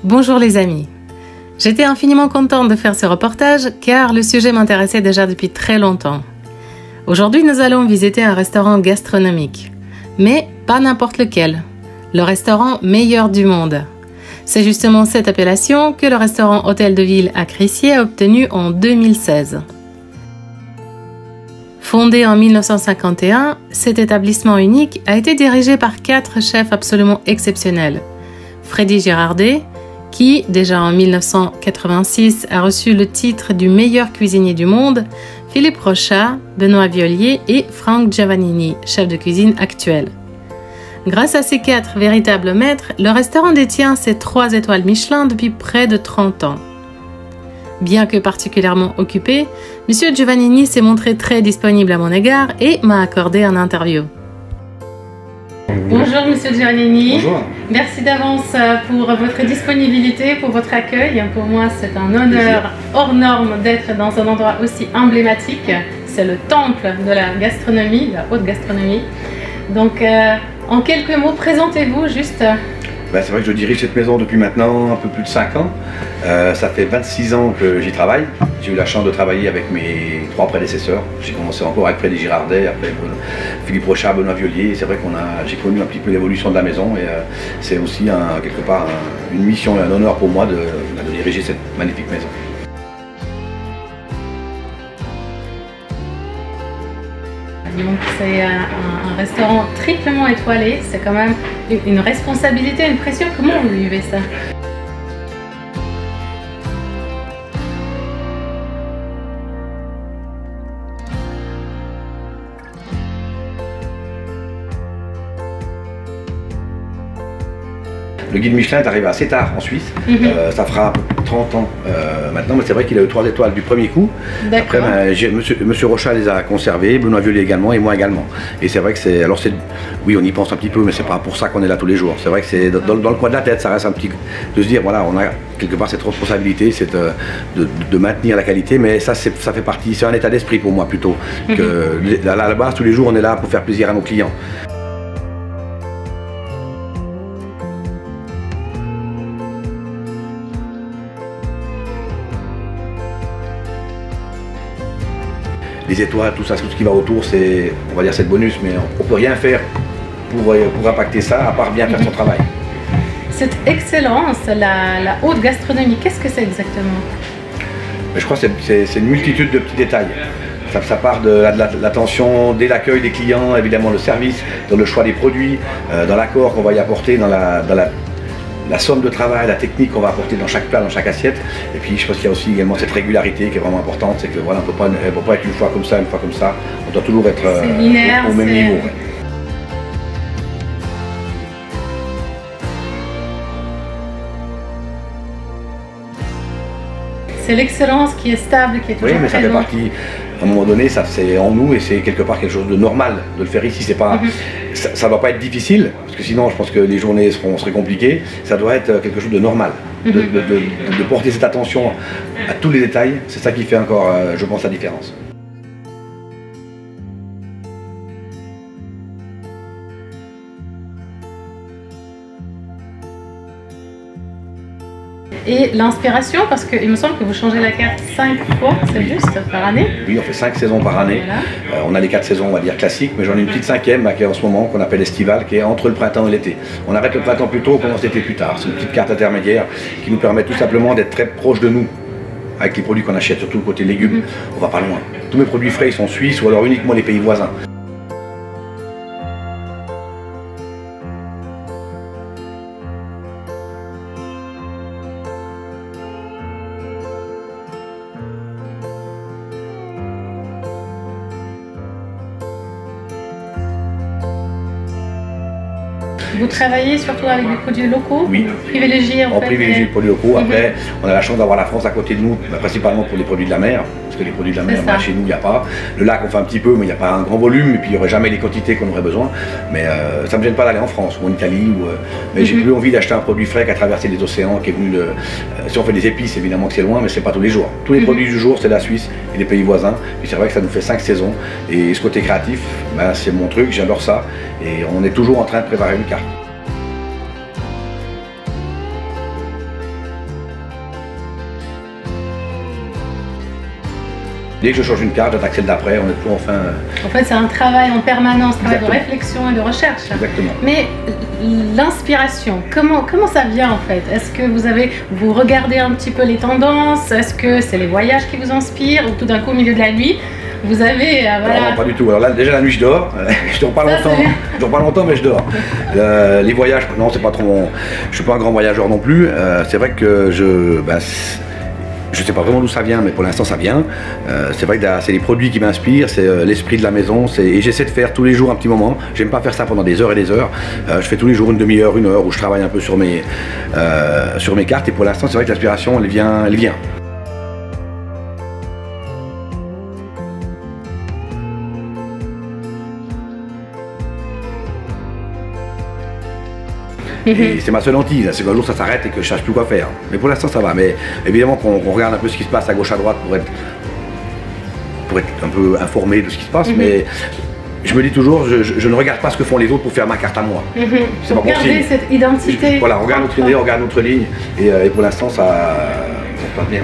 Bonjour les amis. J'étais infiniment contente de faire ce reportage car le sujet m'intéressait déjà depuis très longtemps. Aujourd'hui, nous allons visiter un restaurant gastronomique, mais pas n'importe lequel, le restaurant meilleur du monde. C'est justement cette appellation que le restaurant Hôtel de Ville à Crissier a obtenu en 2016. Fondé en 1951, cet établissement unique a été dirigé par 4 chefs absolument exceptionnels. Freddy Girardet, qui, déjà en 1986, a reçu le titre du meilleur cuisinier du monde, Philippe Rochat, Benoît Violier et Franck Giovannini, chef de cuisine actuel. Grâce à ces 4 véritables maîtres, le restaurant détient ses 3 étoiles Michelin depuis près de 30 ans. Bien que particulièrement occupé, M. Giovannini s'est montré très disponible à mon égard et m'a accordé un interview. Bonjour Monsieur Giovannini. Bonjour. Merci d'avance pour votre disponibilité, pour votre accueil. Pour moi, c'est un honneur hors norme d'être dans un endroit aussi emblématique. C'est le temple de la gastronomie, de la haute gastronomie. Donc, en quelques mots, présentez-vous juste. C'est vrai que je dirige cette maison depuis maintenant un peu plus de 5 ans. Ça fait 26 ans que j'y travaille. J'ai eu la chance de travailler avec mes 3 prédécesseurs. J'ai commencé encore avec Freddy Girardet, après Philippe Rochat, Benoît Violier. C'est vrai que j'ai connu un petit peu l'évolution de la maison et c'est aussi quelque part une mission et un honneur pour moi de diriger cette magnifique maison. Donc c'est un restaurant triplement étoilé, c'est quand même une responsabilité, une pression. Comment vous vivez ça? Le guide Michelin est arrivé assez tard en Suisse, ça fera 30 ans maintenant, mais c'est vrai qu'il a eu 3 étoiles du premier coup. Après, monsieur Rochat les a conservés, Benoît Violier également et moi également. Et c'est vrai que c'est... Alors oui, on y pense un petit peu, mais c'est pas pour ça qu'on est là tous les jours. C'est vrai que c'est dans le coin de la tête, ça reste un petit... de se dire, voilà, on a quelque part cette responsabilité, c'est de maintenir la qualité, mais ça fait partie, c'est un état d'esprit pour moi plutôt. Que à la base, tous les jours, on est là pour faire plaisir à nos clients. Les étoiles, tout ça, tout ce qui va autour, c'est, on va dire, c'est le bonus, mais on ne peut rien faire pour impacter ça, à part bien faire son travail. Cette excellence, la haute gastronomie, qu'est-ce que c'est exactement? Je crois que c'est une multitude de petits détails. Ça part de l'attention dès l'accueil des clients, évidemment le service, dans le choix des produits, dans l'accord qu'on va y apporter, dans la somme de travail, la technique qu'on va apporter dans chaque plat, dans chaque assiette. Et puis je pense qu'il y a aussi également cette régularité qui est vraiment importante, c'est que voilà, on ne peut pas être une fois comme ça, une fois comme ça. On doit toujours être linéaire, au même niveau. Ouais. C'est l'excellence qui est stable, qui est toujours présente. Oui, mais ça fait partie, à un moment donné, c'est en nous et c'est quelque part quelque chose de normal de le faire ici. C'est pas, ça ne va pas être difficile, parce que sinon je pense que les journées seraient compliquées. Ça doit être quelque chose de normal, de porter cette attention à tous les détails. C'est ça qui fait encore, je pense, la différence. Et l'inspiration, parce qu'il me semble que vous changez la carte 5 fois, c'est juste, par année? Oui, on fait 5 saisons par année. Voilà. On a les 4 saisons, on va dire, classiques, mais j'en ai une petite 5e qui est en ce moment, qu'on appelle estivale, qui est entre le printemps et l'été. On arrête le printemps plus tôt, on commence l'été plus tard. C'est une petite carte intermédiaire qui nous permet tout simplement d'être très proche de nous, avec les produits qu'on achète, surtout le côté légumes. On va pas loin. Tous mes produits frais ils sont suisses ou alors uniquement les pays voisins. Vous travaillez surtout avec des produits locaux? Oui. Privilégié On privilégie les produits locaux. Après, on a la chance d'avoir la France à côté de nous, principalement pour les produits de la mer. Parce que les produits de la mer, chez nous, il n'y a pas. Le lac, on fait un petit peu, mais il n'y a pas un grand volume. Et puis, il n'y aurait jamais les quantités qu'on aurait besoin. Mais ça ne me gêne pas d'aller en France ou en Italie. Mais j'ai plus envie d'acheter un produit frais qu'à traverser les océans, qui est venu de... Si on fait des épices, évidemment que c'est loin, mais c'est pas tous les jours. Tous les produits du jour, c'est la Suisse et les pays voisins. Et c'est vrai que ça nous fait 5 saisons. Et ce côté créatif, c'est mon truc, j'adore ça. Et on est toujours en train de préparer une carte. Dès que je change une carte, j'attaque celle d'après, on est toujours enfin... En fait, c'est un travail en permanence, un travail de réflexion et de recherche. Exactement. Mais l'inspiration, comment ça vient en fait? Est-ce que vous regardez un petit peu les tendances? Est-ce que c'est les voyages qui vous inspirent? Ou tout d'un coup, au milieu de la nuit, vous avez... voilà... Non, pas du tout. Alors là, déjà la nuit, je dors. Je dors pas longtemps. Je dors pas longtemps, mais je dors. Les voyages, non, c'est pas trop... Je suis pas un grand voyageur non plus. C'est vrai que je sais pas vraiment d'où ça vient, mais pour l'instant ça vient. C'est vrai que c'est les produits qui m'inspirent, c'est l'esprit de la maison. Et j'essaie de faire tous les jours un petit moment. J'aime pas faire ça pendant des heures et des heures. Je fais tous les jours une demi-heure, une heure où je travaille un peu sur mes cartes. Et pour l'instant, c'est vrai que l'inspiration, elle vient. Et c'est ma seule hantise, c'est qu'un jour ça s'arrête et que je ne sache plus quoi faire. Mais pour l'instant ça va, mais évidemment qu'on regarde un peu ce qui se passe à gauche à droite pour être un peu informé de ce qui se passe, mais je me dis toujours, je ne regarde pas ce que font les autres pour faire ma carte à moi. C'est pas possible. Garder cette identité. Voilà, on regarde notre idée, on regarde notre ligne, et pour l'instant ça se passe bien.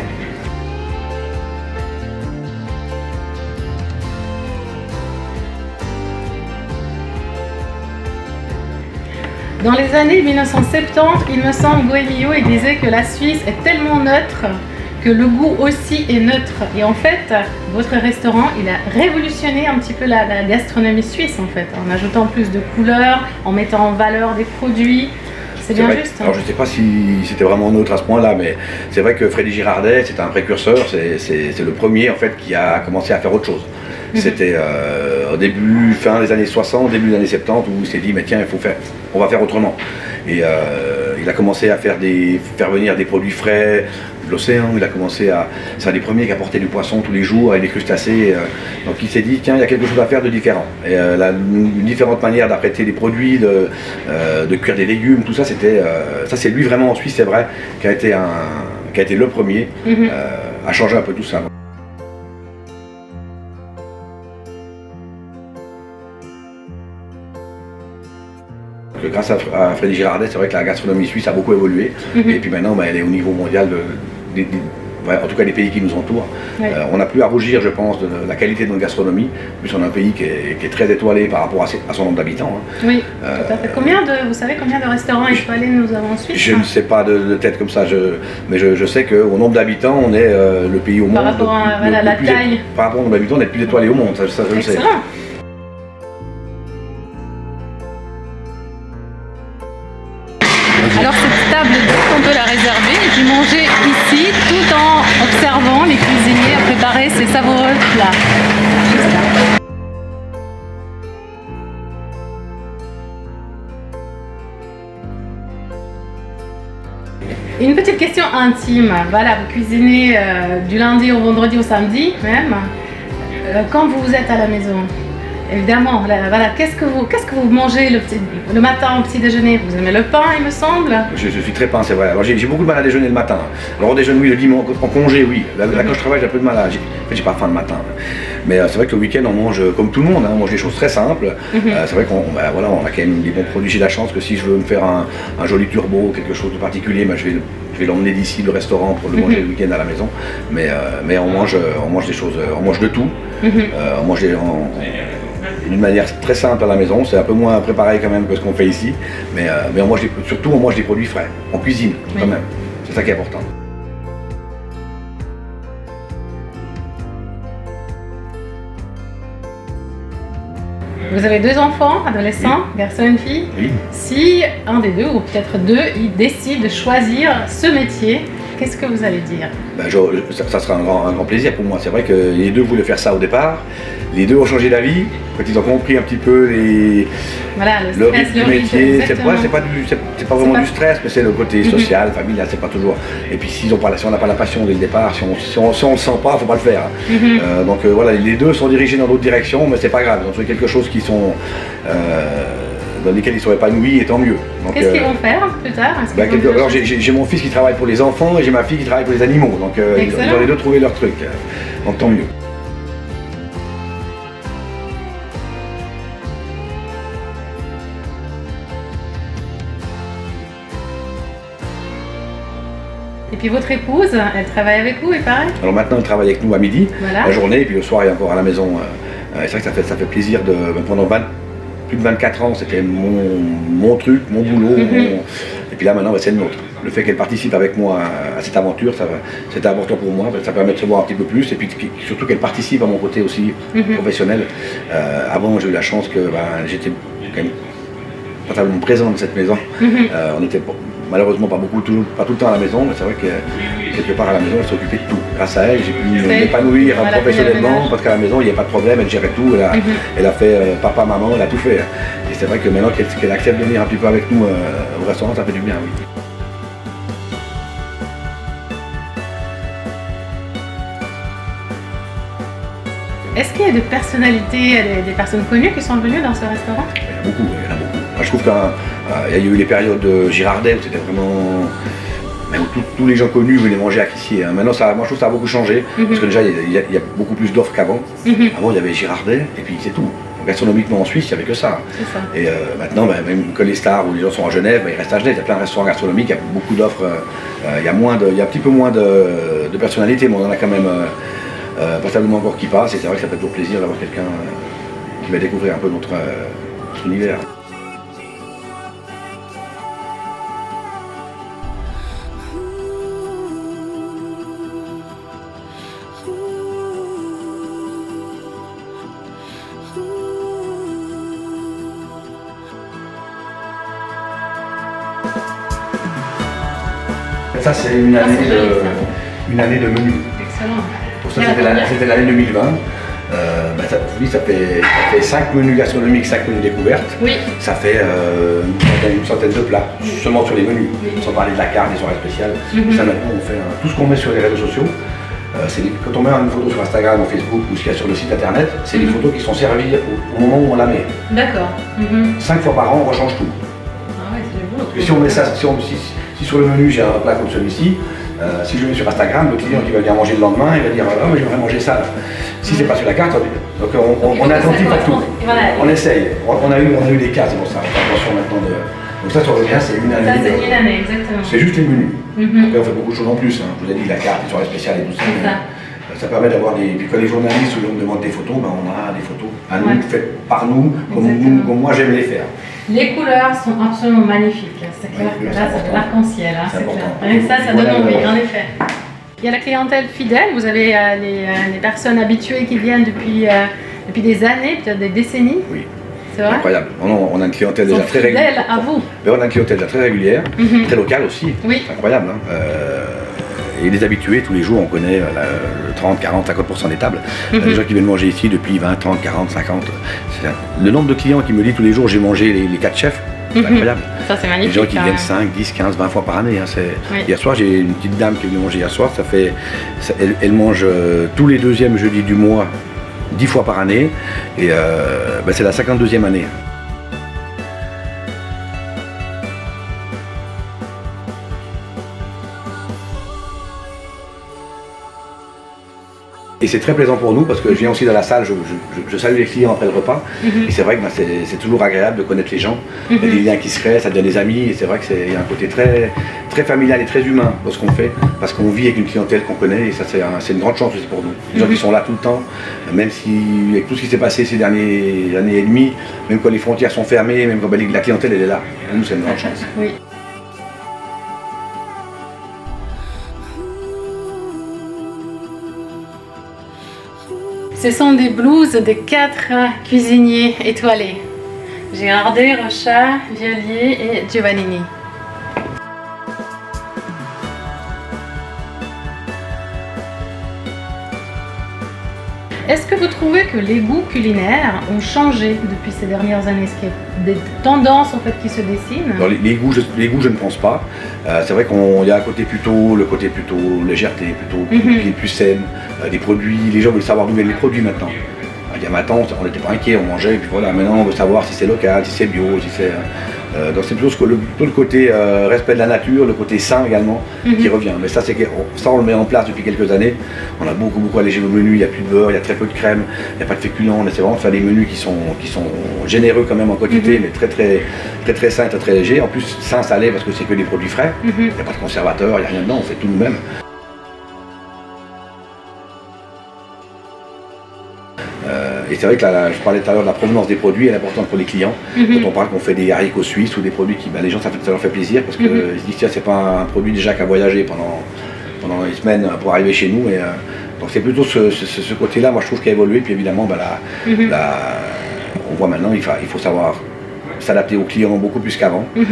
Dans les années 1970, il me semble, Goemio, il disait que la Suisse est tellement neutre que le goût aussi est neutre. Et en fait, votre restaurant, il a révolutionné un petit peu la gastronomie suisse, en fait, en ajoutant plus de couleurs, en mettant en valeur des produits. C'est bien juste. Alors je ne sais pas si c'était vraiment neutre à ce point-là, mais c'est vrai que Freddy Girardet, c'était un précurseur, c'est le premier en fait qui a commencé à faire autre chose. C'était au début, fin des années 60, début des années 70, où il s'est dit mais tiens, on va faire autrement. Et il a commencé à faire venir des produits frais de l'océan. Il a commencé à... C'est un des premiers qui apportait du poisson tous les jours avec des crustacés. Donc il s'est dit tiens, il y a quelque chose à faire de différent. Et une différente manière d'apprêter des produits, de cuire des légumes, tout ça, ça c'est lui vraiment en Suisse, c'est vrai, qui a été le premier à changer un peu tout ça. Grâce à Freddy Girardet, c'est vrai que la gastronomie suisse a beaucoup évolué. Et puis maintenant, elle est au niveau mondial, en tout cas des pays qui nous entourent. On n'a plus à rougir, je pense, de la qualité de notre gastronomie. En plus, on a un pays qui est très étoilé par rapport à son nombre d'habitants. Oui, tout à fait. Vous savez combien de restaurants étoilés nous avons en Suisse? Je ne sais pas de tête comme ça, mais je sais qu'au nombre d'habitants, on est le pays au monde. Par rapport à la taille. Par rapport au nombre d'habitants, on est le plus étoilé au monde, ça je le sais. Alors cette table, on peut la réserver et puis manger ici tout en observant les cuisiniers à préparer ces savoureux plats. Une petite question intime. Voilà, vous cuisinez du lundi au vendredi au samedi même. Quand vous êtes à la maison, évidemment, voilà, qu'est-ce que vous mangez le matin au petit déjeuner? Vous aimez le pain, il me semble? Je suis très pain, c'est vrai. Alors j'ai beaucoup de mal à déjeuner le matin. Alors on déjeune, oui, le dimanche, en congé, oui. Là, quand je travaille, j'ai un peu de mal à... En fait, j'ai pas faim le matin. Mais c'est vrai que le week-end, on mange comme tout le monde, on mange des choses très simples. C'est vrai qu'on a quand même des bons produits. J'ai la chance que si je veux me faire un joli turbo, quelque chose de particulier, je vais l'emmener d'ici, le restaurant, pour le manger le week-end à la maison. Mais on mange des choses, on mange de tout. On mange d'une manière très simple à la maison, c'est un peu moins préparé quand même que ce qu'on fait ici, mais surtout on mange des produits frais, on cuisine quand même, c'est ça qui est important. Vous avez 2 enfants, adolescents, garçon et une fille. Oui. Si un des deux, ou peut-être 2, ils décident de choisir ce métier, qu'est-ce que vous allez dire? Ça sera un grand plaisir pour moi. C'est vrai que les 2 voulaient faire ça au départ. Les 2 ont changé d'avis quand ils ont compris un petit peu le rythme du métier. C'est pas vraiment du stress, mais c'est le côté social, familial, c'est pas toujours. Et puis si on n'a pas la passion dès le départ, si on le sent pas, faut pas le faire. Donc voilà, les 2 sont dirigés dans d'autres directions, mais c'est pas grave. Ils ont trouvé quelque chose qui sont dans lesquels ils sont épanouis, et tant mieux. Qu'est-ce qu'ils vont faire plus tard? Alors j'ai mon fils qui travaille pour les enfants et j'ai ma fille qui travaille pour les animaux, donc ils ont les 2 trouvé leur truc, donc tant mieux. Et puis votre épouse, elle travaille avec vous, il paraît? Alors maintenant, elle travaille avec nous à midi, la journée, et puis le soir, elle est encore à la maison. C'est vrai que ça fait plaisir pendant plus de 24 ans, c'était mon truc, mon boulot. Et puis là, maintenant, c'est le nôtre. Le fait qu'elle participe avec moi à cette aventure, c'était important pour moi, ça permet de se voir un petit peu plus, et puis surtout qu'elle participe à mon côté aussi professionnel. Avant, j'ai eu la chance que j'étais quand même totalement présent dans cette maison. On était malheureusement pas tout le temps à la maison, mais c'est vrai que quelque part à la maison, elle s'occupait de tout. Grâce à elle, j'ai pu m'épanouir professionnellement, parce qu'à la maison, il n'y a pas de problème, elle gérait tout, elle a fait papa, maman, elle a tout fait. Et c'est vrai que maintenant qu'elle accepte de venir un petit peu avec nous au restaurant, ça fait du bien, oui. Est-ce qu'il y a des personnalités, des personnes connues qui sont venues dans ce restaurant? Il y en a beaucoup, il y en a beaucoup. Moi, je trouve qu'il y a eu les périodes de Girardet où c'était vraiment... où tous les gens connus venaient manger à Crissier. Maintenant, moi je trouve que ça a beaucoup changé, parce que déjà il y a beaucoup plus d'offres qu'avant. Avant il y avait Girardet, et puis c'est tout. Gastronomiquement en Suisse, il n'y avait que ça. Et maintenant, même que les stars ou les gens sont à Genève, ils restent à Genève. Il y a plein de restaurants gastronomiques, il y a beaucoup d'offres. Il y a un petit peu moins de personnalités, mais on en a quand même passablement encore qui passent. Et c'est vrai que ça fait toujours plaisir d'avoir quelqu'un qui va découvrir un peu notre univers. Ça, c'est une année de menu. Excellent. Pour ça, c'était l'année 2020. Ça fait 5 menus gastronomiques, 5 menus découvertes. Oui. Ça fait une centaine de plats, seulement sur les menus, sans parler de la carte, des soirées spéciales. Ça, maintenant, on fait tout ce qu'on met sur les réseaux sociaux. Quand on met une photo sur Instagram ou Facebook ou ce qu'il y a sur le site internet, c'est des photos qui sont servies au moment où on la met. D'accord. 5 fois par an, on rechange tout. Ah ouais, c'est beau. Parce que si on met ça, si sur le menu j'ai un plat comme celui-ci, si je le mets sur Instagram, le client qui va venir manger le lendemain, il va dire ah, j'aimerais manger ça. Là. Si c'est pas sur la carte, donc on est attentif à tout. On essaye. On a eu des cas, c'est pour ça. On fait attention maintenant de. Donc ça revient, c'est une année. Ça c'est une année, exactement. C'est juste les menus. Après on fait beaucoup de choses en plus. Je vous ai dit la carte, les soirées spéciales et tout ça. Ça permet d'avoir des. Puis quand les journalistes ou on demande des photos, on a des photos à nous, faites par nous, comme moi j'aime les faire. Les couleurs sont absolument magnifiques. C'est clair que là, c'est de l'arc-en-ciel. C'est clair. Rien que ça donne envie, en effet. Il y a la clientèle fidèle. Vous avez les personnes habituées qui viennent depuis des années, peut-être des décennies. Oui. C'est vrai? Incroyable. On a une clientèle déjà très régulière. Fidèle à vous. Mais on a une clientèle déjà très régulière, très locale aussi. Oui. C'est incroyable. Et les habitués, tous les jours, on connaît 30, 40, 50% des tables. Les gens qui viennent manger ici depuis 20, 30, 40, 50. Le nombre de clients qui me dit tous les jours j'ai mangé les 4 chefs, c'est incroyable. Ça c'est magnifique. Les gens qui viennent 5, 10, 15, 20 fois par année. Hier soir, j'ai une petite dame qui est venue manger hier soir. Elle mange tous les deuxièmes jeudis du mois, 10 fois par année. Et c'est la 52e année. Et c'est très plaisant pour nous parce que je viens aussi dans la salle, je salue les clients après le repas. Et c'est vrai que c'est toujours agréable de connaître les gens. Il y a des liens qui se créent, ça devient des amis. Et c'est vrai qu'il y a un côté très, très familial et très humain dans ce qu'on fait. Parce qu'on vit avec une clientèle qu'on connaît et ça c'est une grande chance aussi pour nous. Les gens qui sont là tout le temps, même si avec tout ce qui s'est passé ces dernières années et demie, même quand les frontières sont fermées, même quand la clientèle elle est là. Pour nous c'est une grande chance. Oui. Ce sont des blouses des 4 cuisiniers étoilés. Girardet, Rocha, Violier et Giovannini. Est-ce que vous trouvez que les goûts culinaires ont changé depuis ces dernières années? Est-ce qu'il y a des tendances en fait qui se dessinent? Alors, les goûts, je ne pense pas. C'est vrai qu'il y a un côté plutôt légèreté, plus saine, des produits. Les gens veulent savoir d'où viennent les produits maintenant. Il y a maintenant, on n'était pas inquiet, on mangeait, et puis voilà, maintenant on veut savoir si c'est local, si c'est bio, si c'est. Donc c'est plutôt le côté respect de la nature, le côté sain également qui revient. Mais ça, on le met en place depuis quelques années. On a beaucoup allégé nos menus, il n'y a plus de beurre, il y a très peu de crème, il n'y a pas de féculents. On essaie vraiment de faire des menus qui sont généreux quand même en quantité, mais très sains et très légers. En plus, sain, salé, parce que c'est que des produits frais. Il n'y a pas de conservateur, il n'y a rien dedans, on fait tout nous-mêmes. Et c'est vrai que je parlais tout à l'heure de la provenance des produits, elle est importante pour les clients. Quand on parle qu'on fait des haricots suisses ou des produits qui, les gens, ça leur fait plaisir parce qu'ils se disent tiens, c'est pas un produit déjà qui a voyagé pendant les semaines pour arriver chez nous. Donc c'est plutôt ce côté-là, moi je trouve, qui a évolué. Puis évidemment, on voit maintenant, il faut savoir s'adapter aux clients beaucoup plus qu'avant. Moi,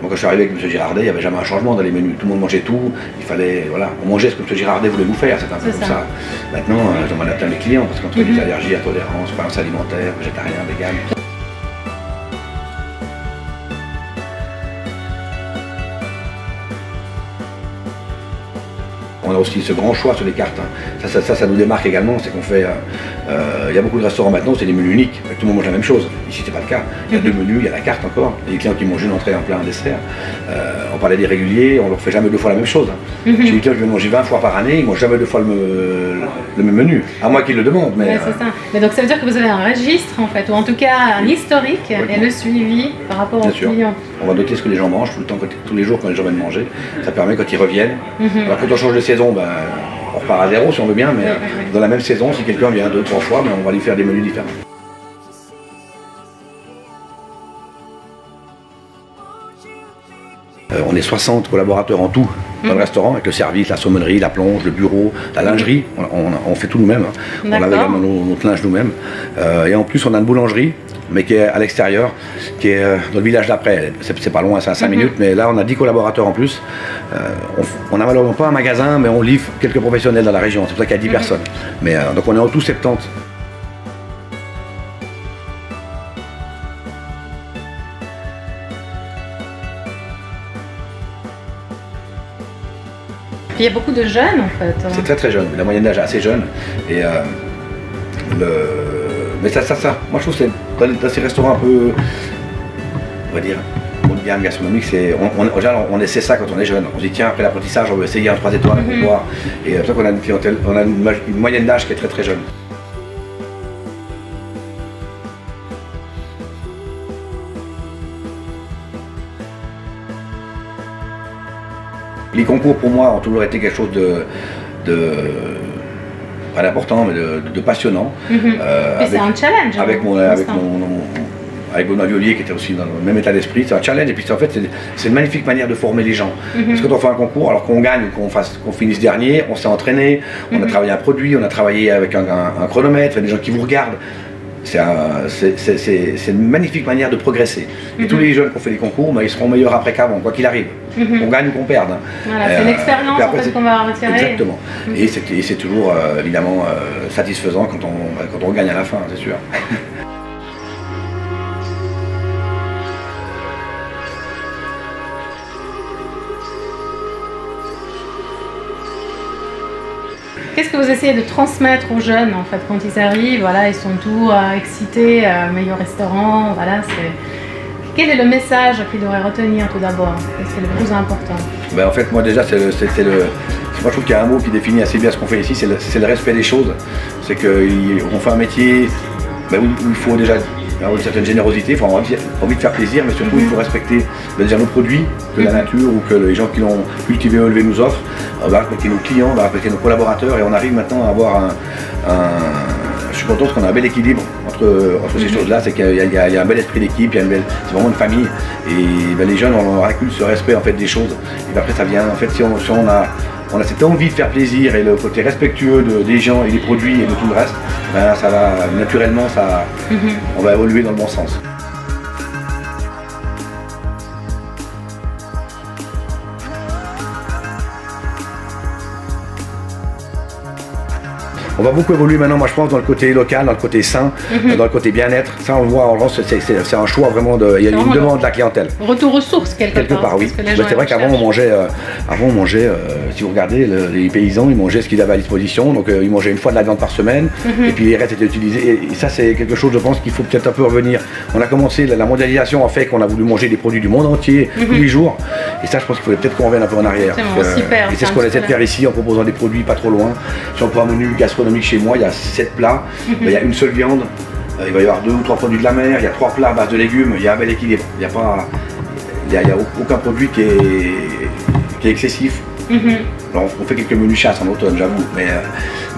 quand je suis arrivé avec M. Girardet, il n'y avait jamais un changement dans les menus. Tout le monde mangeait tout. Il fallait, voilà, on mangeait ce que M. Girardet voulait nous faire. C'est un peu comme ça. Maintenant, je dois m'adapter à mes clients parce qu'entre les allergies, intolérances, croyances alimentaires, végétarien, vegan. On a aussi ce grand choix sur les cartes. Ça nous démarque également, c'est qu'on fait... il y a beaucoup de restaurants maintenant, c'est des menus uniques. Tout le monde mange la même chose. Ici, c'est pas le cas. Il y a deux menus, il y a la carte encore. Il y a des clients qui mangent une entrée, un plat, un dessert. On parlait des réguliers, on leur fait jamais deux fois la même chose. J'ai des clients qui viennent manger 20 fois par année, ils mangent jamais deux fois le même menu. À moi qu'ils le demandent. Mais c'est ça. Mais donc ça veut dire que vous avez un registre en fait, ou en tout cas un historique et le suivi par rapport aux clients. On va noter ce que les gens mangent tout le temps, tous les jours quand les gens viennent manger. Ça permet quand ils reviennent. Alors quand on change de saison, on repart à zéro si on veut bien, mais dans la même saison, si quelqu'un vient 2-3 fois, on va lui faire des menus différents. On est 60 collaborateurs en tout dans le restaurant, avec le service, la sommellerie, la plonge, le bureau, la lingerie. On fait tout nous-mêmes. On lave également notre linge nous-mêmes. Et en plus, on a une boulangerie, mais qui est à l'extérieur, qui est dans le village d'après. C'est pas loin, c'est à 5 minutes, mais là, on a 10 collaborateurs en plus. On n'a malheureusement pas un magasin, mais on livre quelques professionnels dans la région. C'est pour ça qu'il y a 10 personnes. Mais, donc on est en tout 70. Il y a beaucoup de jeunes en fait. C'est très jeune, la moyenne d'âge est assez jeune. Mais moi je trouve que dans ces restaurants un peu, on va dire, haut de gamme gastronomique, on essaie ça quand on est jeune. On se dit tiens, après l'apprentissage, on veut essayer un 3 étoiles pour voir. Et c'est pour ça qu'on a une clientèle, on a une moyenne d'âge qui est très jeune. Les concours pour moi ont toujours été quelque chose pas d'important, mais de passionnant. C'est un challenge. Avec Benoît Violier qui était aussi dans le même état d'esprit, c'est un challenge et puis en fait c'est une magnifique manière de former les gens. Parce que quand on fait un concours, alors qu'on gagne ou qu'on finisse dernier, on s'est entraîné, on a travaillé un produit, on a travaillé avec un chronomètre, il y a des gens qui vous regardent. C'est une magnifique manière de progresser. Et tous les jeunes qui ont fait les concours, ils seront meilleurs après qu'avant, quoi qu'il arrive. On gagne ou qu'on perde. Voilà, c'est l'expérience en fait, qu'on va retirer. Exactement. Et c'est toujours évidemment satisfaisant quand on gagne à la fin, c'est sûr. Qu'est-ce que vous essayez de transmettre aux jeunes en fait quand ils arrivent, voilà, ils sont tout excités, meilleur restaurant, voilà, quel est le message qu'ils devraient retenir tout d'abord? C'est le plus important. En fait, moi déjà, moi je trouve qu'il y a un mot qui définit assez bien ce qu'on fait ici, c'est le respect des choses. C'est qu'on fait un métier où il faut déjà avoir une certaine générosité, il faut avoir envie de faire plaisir, mais surtout il faut respecter déjà nos produits, que la nature ou que les gens qui l'ont cultivé ou élevé nous offrent. On va respecter nos clients, on va respecter nos collaborateurs et on arrive maintenant à avoir je suis content parce qu'on a un bel équilibre entre ces choses-là, c'est qu'il y a un bel esprit d'équipe, c'est vraiment une famille et les jeunes on inculque ce respect en fait des choses et après ça vient, en fait si on a cette envie de faire plaisir et le côté respectueux des gens et des produits et de tout le reste, ça va naturellement, on va évoluer dans le bon sens. On va beaucoup évoluer maintenant, moi je pense, dans le côté local, dans le côté sain, dans le côté bien-être. Ça on le voit, c'est un choix vraiment, il y a une demande de la clientèle. Retour aux sources quelque part. Oui. C'est vrai qu'avant on mangeait, si vous regardez, les paysans, ils mangeaient ce qu'ils avaient à disposition. Donc ils mangeaient une fois de la viande par semaine, et puis les restes étaient utilisés. Et ça c'est quelque chose, je pense, qu'il faut peut-être un peu revenir. On a commencé, la mondialisation a fait qu'on a voulu manger des produits du monde entier, tous les jours. Et ça je pense qu'il faudrait peut-être qu'on revienne un peu en arrière. Et c'est ce qu'on essaie de faire ici en proposant des produits pas trop loin. Si on prend un menu gastronomique chez moi, il y a 7 plats, il y a une seule viande, il va y avoir 2 ou 3 produits de la mer, il y a 3 plats à base de légumes, il y a un bel équilibre. Il n'y a aucun produit qui est excessif. Alors on fait quelques menus chasse en automne, j'avoue.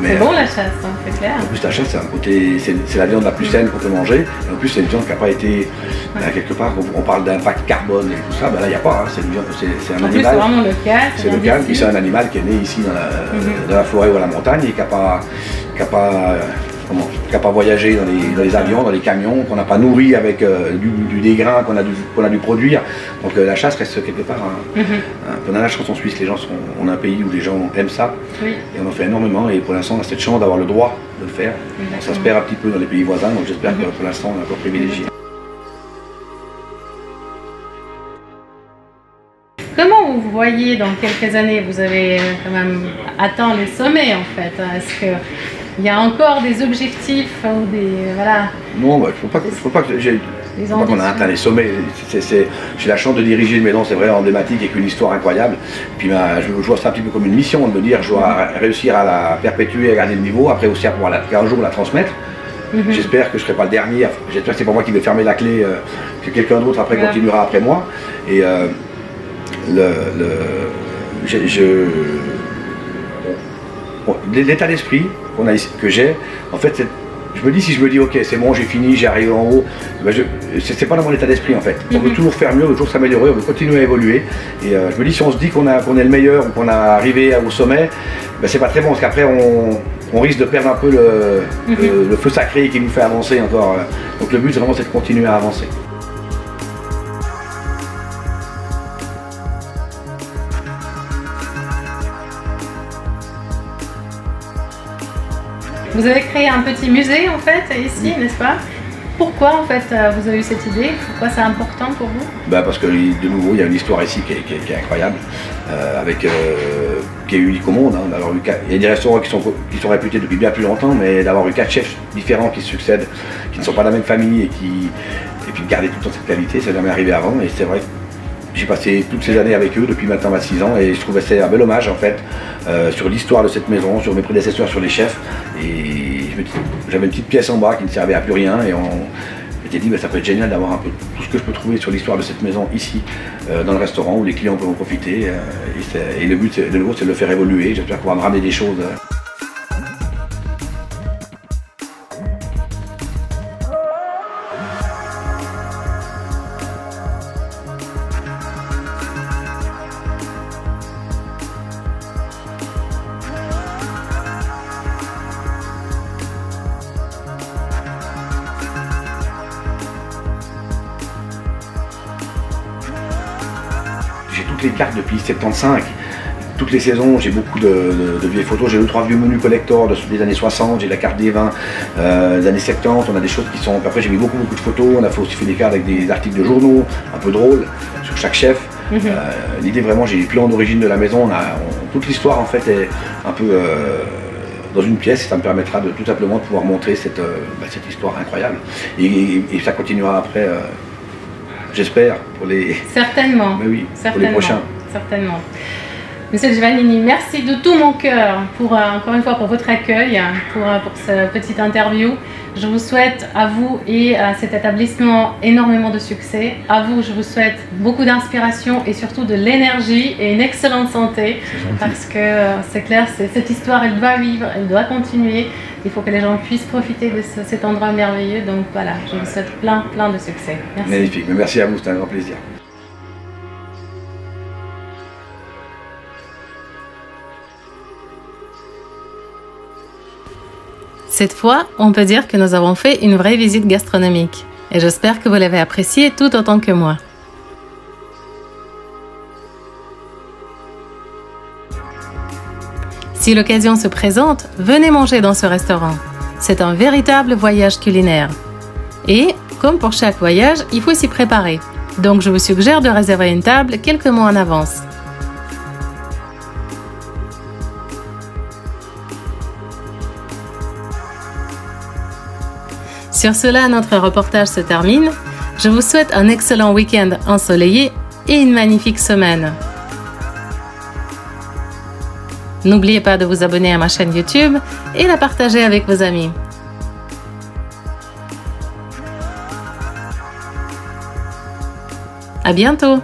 C'est bon la chasse, hein, c'est clair. En plus la chasse, c'est la viande la plus saine qu'on peut manger. Et en plus c'est une viande qui n'a pas été, quelque part, on parle d'impact carbone et tout ça, ben là il n'y a pas, hein, c'est un animal. C'est vraiment local. C'est local, puis c'est un animal qui est né ici dans la forêt ou à la montagne et qui n'a pas voyagé dans les avions, dans les camions, qu'on n'a pas nourri avec du dégrain qu'on a dû produire. Donc la chasse reste quelque part on a la chance en Suisse, on a un pays où les gens aiment ça, et on en fait énormément, et pour l'instant on a cette chance d'avoir le droit de le faire. Donc, ça se perd un petit peu dans les pays voisins, donc j'espère que pour l'instant on est encore privilégié. Comment vous voyez dans quelques années, vous avez quand même atteint les sommets en fait, est-ce que il y a encore des objectifs ou des... Voilà. Non, il ne faut pas qu'on a atteint les sommets. J'ai la chance de diriger une maison, c'est vrai, emblématique, avec une histoire incroyable. Puis je vois ça un petit peu comme une mission, de me dire je dois réussir à la perpétuer, à garder le niveau, après aussi à pouvoir un jour la transmettre. J'espère que je ne serai pas le dernier, j'espère que c'est pas moi qui vais fermer la clé, que quelqu'un d'autre après continuera après moi. Et l'état d'esprit que j'ai, en fait, je me dis, si je me dis ok c'est bon, j'ai fini, j'ai arrivé en haut, ben c'est pas dans mon état d'esprit en fait. On veut toujours faire mieux, on veut toujours s'améliorer, on veut continuer à évoluer. Et je me dis, si on se dit qu'on est le meilleur ou qu'on est arrivé au sommet, ben c'est pas très bon, parce qu'après on risque de perdre un peu le feu sacré qui nous fait avancer encore. Donc le but vraiment c'est de continuer à avancer. Vous avez créé un petit musée en fait ici, n'est-ce pas? Pourquoi en fait vous avez eu cette idée? Pourquoi c'est important pour vous? Parce que de nouveau il y a une histoire ici qui est incroyable, qui est unique au monde. Hein. Il y a des restaurants qui sont réputés depuis bien plus longtemps, mais d'avoir eu 4 chefs différents qui se succèdent, qui ne sont pas de la même famille et puis de garder toute cette qualité, ça n'est jamais arrivé avant. Et c'est vrai que j'ai passé toutes ces années avec eux depuis maintenant 26 ans, et je trouvais que c'est un bel hommage en fait sur l'histoire de cette maison, sur mes prédécesseurs, sur les chefs. Et j'avais une petite pièce en bas qui ne servait à plus rien, et on m'était dit ça peut être génial d'avoir un peu tout ce que je peux trouver sur l'histoire de cette maison ici dans le restaurant où les clients peuvent en profiter. Et le but de nouveau c'est de le faire évoluer. J'espère qu'on va me ramener des choses. J'ai toutes les cartes depuis 75, toutes les saisons, j'ai beaucoup de vieilles photos, j'ai 2 ou 3 vieux menus collector des années 60, j'ai la carte des vins des années 70, on a des choses qui sont... Après j'ai mis beaucoup de photos, on a aussi fait des cartes avec des articles de journaux, un peu drôles, sur chaque chef. L'idée vraiment, j'ai les plans d'origine de la maison, toute l'histoire en fait est un peu dans une pièce, et ça me permettra tout simplement de pouvoir montrer cette histoire incroyable. Et ça continuera après. J'espère pour les... Certainement. Mais oui, certainement, pour les prochains. Certainement. Monsieur Giovannini, merci de tout mon cœur encore une fois pour votre accueil, pour cette petite interview. Je vous souhaite à vous et à cet établissement énormément de succès. À vous, je vous souhaite beaucoup d'inspiration et surtout de l'énergie et une excellente santé. Parce que c'est clair, cette histoire, elle doit vivre, elle doit continuer. Il faut que les gens puissent profiter de cet endroit merveilleux. Donc voilà, je vous souhaite plein de succès. Merci. Magnifique, mais merci à vous, c'était un grand plaisir. Cette fois, on peut dire que nous avons fait une vraie visite gastronomique. Et j'espère que vous l'avez appréciée tout autant que moi. Si l'occasion se présente, venez manger dans ce restaurant. C'est un véritable voyage culinaire. Et, comme pour chaque voyage, il faut s'y préparer. Donc je vous suggère de réserver une table quelques mois en avance. Sur cela, notre reportage se termine. Je vous souhaite un excellent week-end ensoleillé et une magnifique semaine. N'oubliez pas de vous abonner à ma chaîne YouTube et la partager avec vos amis. À bientôt!